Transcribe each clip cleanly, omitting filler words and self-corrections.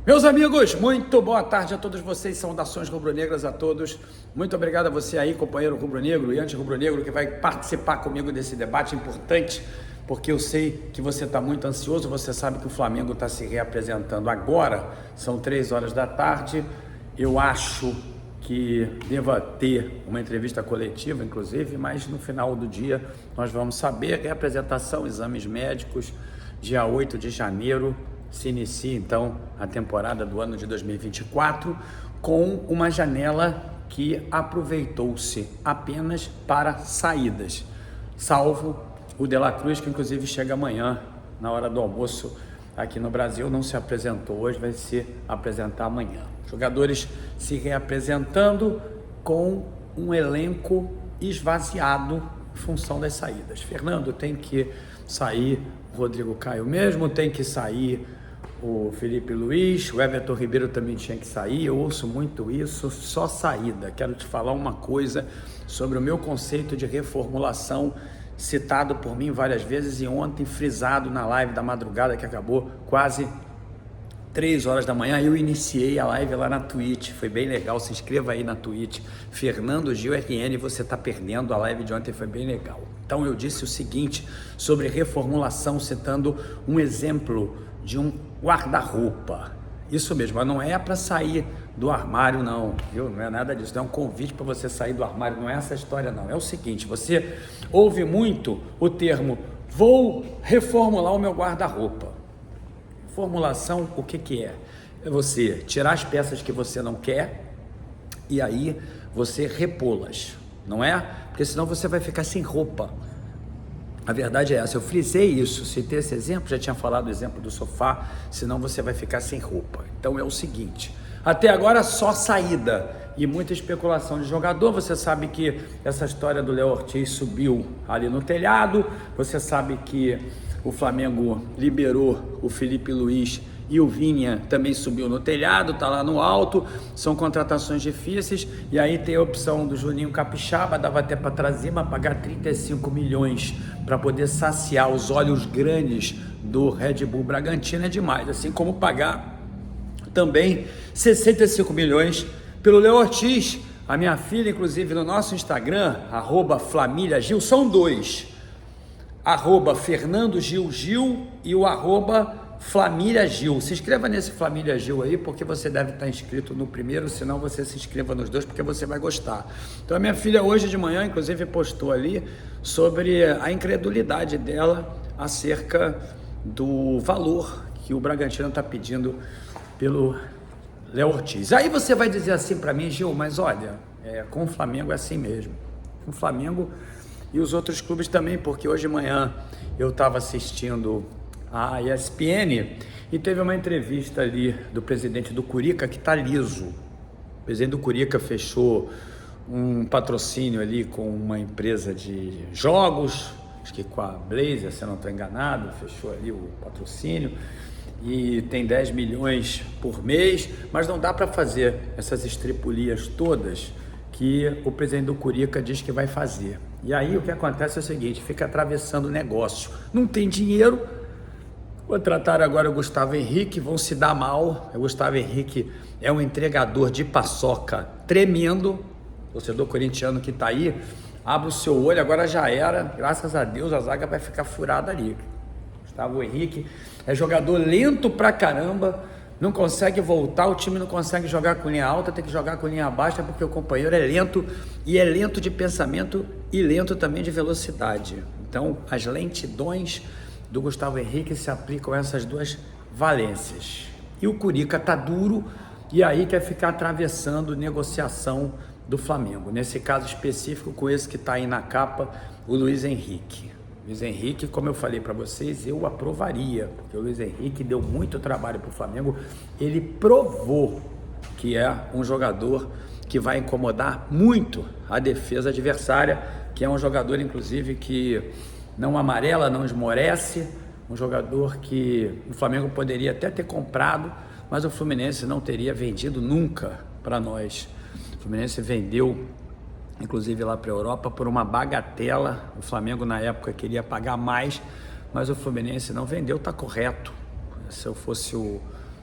Meus amigos, muito boa tarde a todos vocês, saudações rubro-negras a todos. Muito obrigado a você aí, companheiro rubro-negro e anti-rubro-negro, que vai participar comigo desse debate importante, porque eu sei que você está muito ansioso, você sabe que o Flamengo está se reapresentando agora, são 3 horas da tarde, eu acho que deva ter uma entrevista coletiva, inclusive, mas no final do dia nós vamos saber, reapresentação, exames médicos, dia 8 de janeiro, se inicia então a temporada do ano de 2024 com uma janela que aproveitou-se apenas para saídas, salvo o De La Cruz, que inclusive chega amanhã na hora do almoço aqui no Brasil, não se apresentou hoje, vai se apresentar amanhã. Jogadores se reapresentando com um elenco esvaziado em função das saídas. Fernando tem que sair, o Rodrigo Caio mesmo tem que sair, o Felipe Luiz, o Everton Ribeiro também tinha que sair, eu ouço muito isso, só saída. Quero te falar uma coisa sobre o meu conceito de reformulação, citado por mim várias vezes e ontem frisado na live da madrugada, que acabou quase 3 horas da manhã. Eu iniciei a live lá na Twitch, foi bem legal, se inscreva aí na Twitch, Fernando Gil RN, você está perdendo, a live de ontem foi bem legal. Então eu disse o seguinte sobre reformulação, citando um exemplo de um guarda-roupa, isso mesmo, mas não é para sair do armário não, viu? Não é nada disso, não é um convite para você sair do armário, não é essa história não, é o seguinte, você ouve muito o termo, vou reformular o meu guarda-roupa. Formulação, o que é? É você tirar as peças que você não quer e aí você repô-las, não é? Porque senão você vai ficar sem roupa. A verdade é essa, eu frisei isso, citei esse exemplo, já tinha falado do exemplo do sofá, senão você vai ficar sem roupa. Então é o seguinte, até agora só saída e muita especulação de jogador. Você sabe que essa história do Léo Ortiz subiu ali no telhado, você sabe que o Flamengo liberou o Felipe Luiz e o Vinha também subiu no telhado, tá lá no alto, são contratações difíceis, e aí tem a opção do Juninho Capixaba, dava até para trazer, mas pagar 35 milhões para poder saciar os olhos grandes do Red Bull Bragantino é demais, assim como pagar também 65 milhões pelo Léo Ortiz. A minha filha, inclusive, no nosso Instagram, @FlamíliaGil, são dois, @FernandoGilGil e o @FlamíliaGil. Se inscreva nesse Família Gil aí, porque você deve estar inscrito no primeiro, senão você se inscreva nos dois, porque você vai gostar. Então a minha filha hoje de manhã, inclusive, postou ali sobre a incredulidade dela acerca do valor que o Bragantino está pedindo pelo Léo Ortiz. Aí você vai dizer assim para mim, Gil, mas olha, com o Flamengo é assim mesmo. Com o Flamengo e os outros clubes também, porque hoje de manhã eu estava assistindo a ESPN e teve uma entrevista ali do presidente do Curica que está liso. O presidente do Curica fechou um patrocínio ali com uma empresa de jogos, acho que com a Blazer, se eu não estou enganado, fechou ali o patrocínio e tem 10 milhões por mês, mas não dá para fazer essas estripulias todas que o presidente do Curica diz que vai fazer. E aí o que acontece é o seguinte, fica atravessando o negócio, não tem dinheiro. Contrataram agora o Gustavo Henrique, vão se dar mal. O Gustavo Henrique é um entregador de paçoca tremendo. O torcedor corintiano que está aí, abre o seu olho, agora já era. Graças a Deus a zaga vai ficar furada ali. Gustavo Henrique é jogador lento pra caramba, não consegue voltar, o time não consegue jogar com linha alta, tem que jogar com linha baixa porque o companheiro é lento, e é lento de pensamento e lento também de velocidade. Então as lentidões do Gustavo Henrique se aplicam a essas duas valências. E o Curica tá duro e aí quer ficar atravessando negociação do Flamengo. Nesse caso específico, com esse que está aí na capa, o Luiz Henrique. Luiz Henrique, como eu falei para vocês, eu aprovaria, porque o Luiz Henrique deu muito trabalho para o Flamengo. Ele provou que é um jogador que vai incomodar muito a defesa adversária, que é um jogador, inclusive, que não amarela, não esmorece, um jogador que o Flamengo poderia até ter comprado, mas o Fluminense não teria vendido nunca para nós. O Fluminense vendeu, inclusive lá para a Europa, por uma bagatela. O Flamengo na época queria pagar mais, mas o Fluminense não vendeu, está correto. Se eu fosse o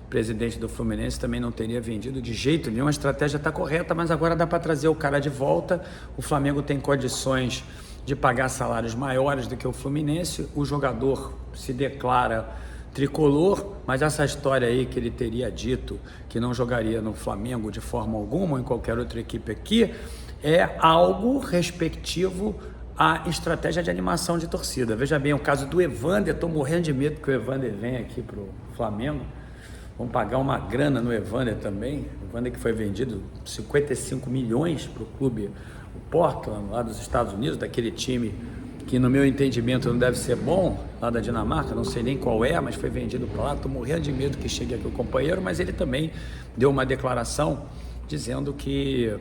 presidente do Fluminense, também não teria vendido de jeito nenhum. A estratégia está correta, mas agora dá para trazer o cara de volta. O Flamengo tem condições de pagar salários maiores do que o Fluminense. O jogador se declara tricolor, mas essa história aí que ele teria dito que não jogaria no Flamengo de forma alguma ou em qualquer outra equipe aqui, é algo respectivo à estratégia de animação de torcida. Veja bem, o caso do Evander, estou morrendo de medo que o Evander venha aqui para o Flamengo. Vamos pagar uma grana no Evander também. O Evander que foi vendido 55 milhões para o clube, o Portland, lá dos Estados Unidos, daquele time que no meu entendimento não deve ser bom, lá da Dinamarca, não sei nem qual é, mas foi vendido para lá. Estou morrendo de medo que chegue aqui o companheiro, mas ele também deu uma declaração dizendo que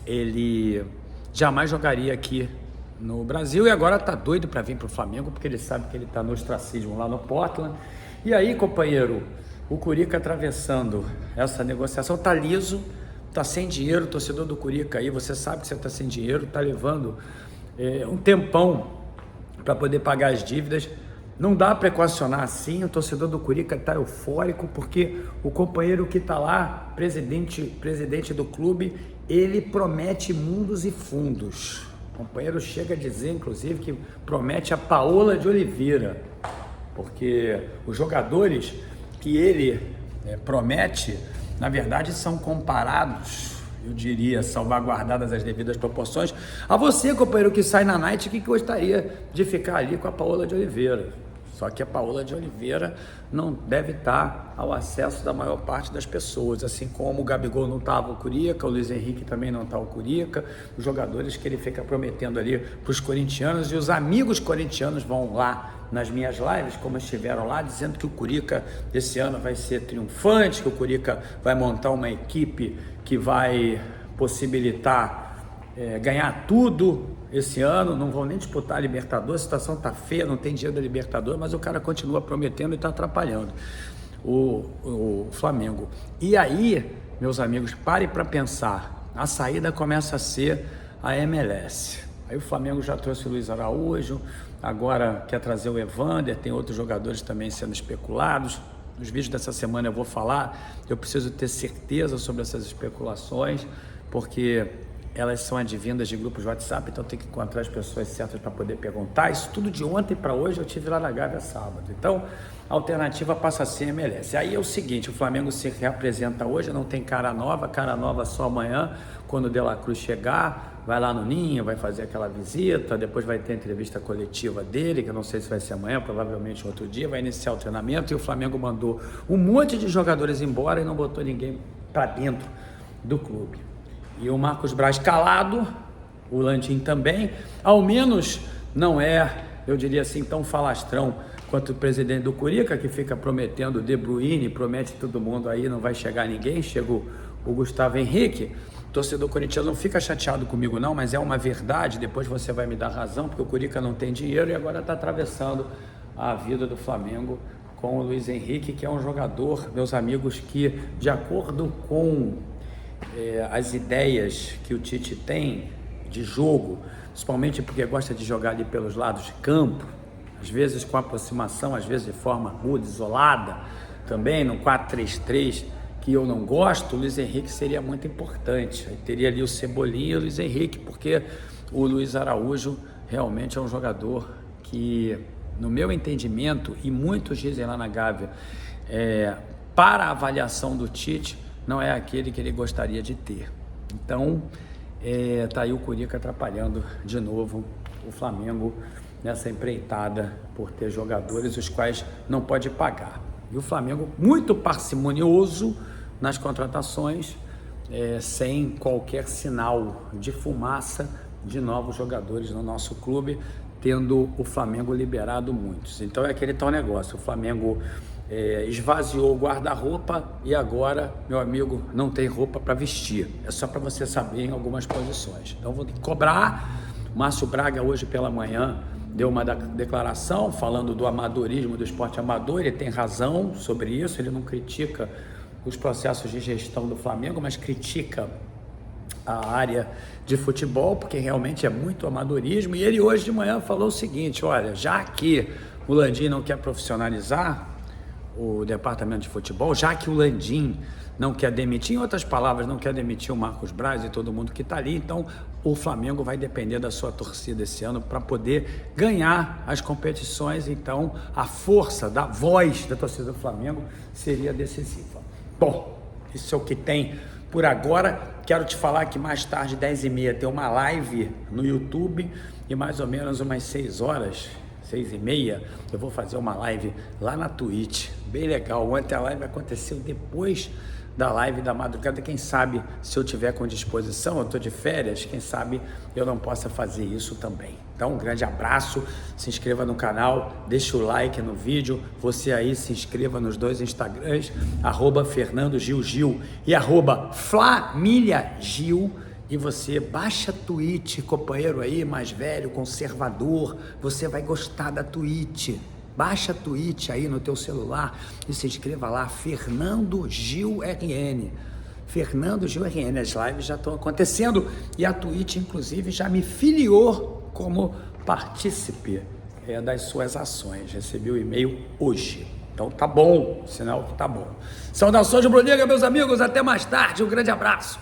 ele jamais jogaria aqui no Brasil e agora está doido para vir para o Flamengo, porque ele sabe que ele está no ostracismo lá no Portland. E aí, companheiro, o Curica atravessando essa negociação, está liso, está sem dinheiro, torcedor do Curica aí, você sabe que você está sem dinheiro, está levando um tempão para poder pagar as dívidas. Não dá para equacionar assim. O torcedor do Curica está eufórico porque o companheiro que está lá, presidente do clube, ele promete mundos e fundos. O companheiro chega a dizer, inclusive, que promete a Paola de Oliveira, porque os jogadores que ele promete, na verdade, são comparados, eu diria, salvaguardadas as devidas proporções, a você, companheiro, que sai na night, que gostaria de ficar ali com a Paola de Oliveira. Só que a Paola de Oliveira não deve estar ao acesso da maior parte das pessoas, assim como o Gabigol não estava o Curica, o Luiz Henrique também não está o Curica, os jogadores que ele fica prometendo ali para os corintianos, e os amigos corintianos vão lá nas minhas lives, como estiveram lá, dizendo que o Curica esse ano vai ser triunfante, que o Curica vai montar uma equipe que vai possibilitar ganhar tudo esse ano, não vão nem disputar a Libertadores, a situação está feia, não tem dinheiro da Libertadores, mas o cara continua prometendo e está atrapalhando o Flamengo. E aí, meus amigos, parem para pensar, a saída começa a ser a MLS. Aí o Flamengo já trouxe o Luiz Araújo, agora quer trazer o Evander, tem outros jogadores também sendo especulados. Nos vídeos dessa semana eu vou falar, eu preciso ter certeza sobre essas especulações, porque elas são advindas de grupos de WhatsApp, então tem que encontrar as pessoas certas para poder perguntar. Isso tudo de ontem para hoje eu tive lá na Gávea sábado. Então, a alternativa passa a ser MLS. Aí é o seguinte, o Flamengo se reapresenta hoje, não tem cara nova só amanhã, quando o De La Cruz chegar, vai lá no Ninho, vai fazer aquela visita, depois vai ter a entrevista coletiva dele, que eu não sei se vai ser amanhã, provavelmente outro dia, vai iniciar o treinamento, e o Flamengo mandou um monte de jogadores embora e não botou ninguém para dentro do clube. E o Marcos Braz calado, o Landim também, ao menos não é, eu diria assim, tão falastrão quanto o presidente do Curica, que fica prometendo De Bruyne, promete todo mundo aí, não vai chegar ninguém, chega o Gustavo Henrique. Torcedor corintiano, não fica chateado comigo não, mas é uma verdade, depois você vai me dar razão, porque o Curica não tem dinheiro e agora está atravessando a vida do Flamengo com o Luiz Henrique, que é um jogador, meus amigos, que de acordo com as ideias que o Tite tem de jogo, principalmente porque gosta de jogar ali pelos lados de campo, às vezes com aproximação, às vezes de forma aguda, isolada, também no 4-3-3, que eu não gosto, o Luiz Henrique seria muito importante. Aí teria ali o Cebolinha e o Luiz Henrique, porque o Luiz Araújo realmente é um jogador que, no meu entendimento, e muitos dizem lá na Gávea, para a avaliação do Tite, não é aquele que ele gostaria de ter. Então, tá aí o Curica atrapalhando de novo o Flamengo nessa empreitada por ter jogadores os quais não pode pagar. E o Flamengo muito parcimonioso nas contratações, sem qualquer sinal de fumaça de novos jogadores no nosso clube, tendo o Flamengo liberado muitos. Então é aquele tal negócio, o Flamengo esvaziou o guarda-roupa e agora, meu amigo, não tem roupa para vestir. É só para você saber em algumas posições. Então vou ter que cobrar. Márcio Braga hoje pela manhã deu uma declaração falando do amadorismo, do esporte amador. Ele tem razão sobre isso, ele não critica os processos de gestão do Flamengo, mas critica a área de futebol, porque realmente é muito amadorismo. E ele hoje de manhã falou o seguinte: olha, já que o Landim não quer profissionalizar o departamento de futebol, já que o Landim não quer demitir, em outras palavras, não quer demitir o Marcos Braz e todo mundo que está ali, então o Flamengo vai depender da sua torcida esse ano para poder ganhar as competições, então a força da voz da torcida do Flamengo seria decisiva. Bom, isso é o que tem por agora. Quero te falar que mais tarde, 10h30, tem uma live no YouTube e mais ou menos umas 6 horas, 6h30, eu vou fazer uma live lá na Twitch, bem legal. Ontem a live aconteceu depois da live da madrugada, quem sabe se eu tiver com disposição, eu estou de férias, quem sabe eu não possa fazer isso também. Então, um grande abraço, se inscreva no canal, deixa o like no vídeo, você aí se inscreva nos 2 Instagrams, @FernandoGilGil e @FlamiliaGil, e você baixa a Twitch, companheiro aí mais velho, conservador, você vai gostar da Twitch. Baixa a Twitch aí no teu celular e se inscreva lá, Fernando Gil RN. Fernando Gil RN, as lives já estão acontecendo e a Twitch, inclusive, já me filiou como partícipe das suas ações. Recebi o e-mail hoje. Então tá bom, sinal que tá bom. Saudações rubro-negras, meus amigos, até mais tarde, um grande abraço.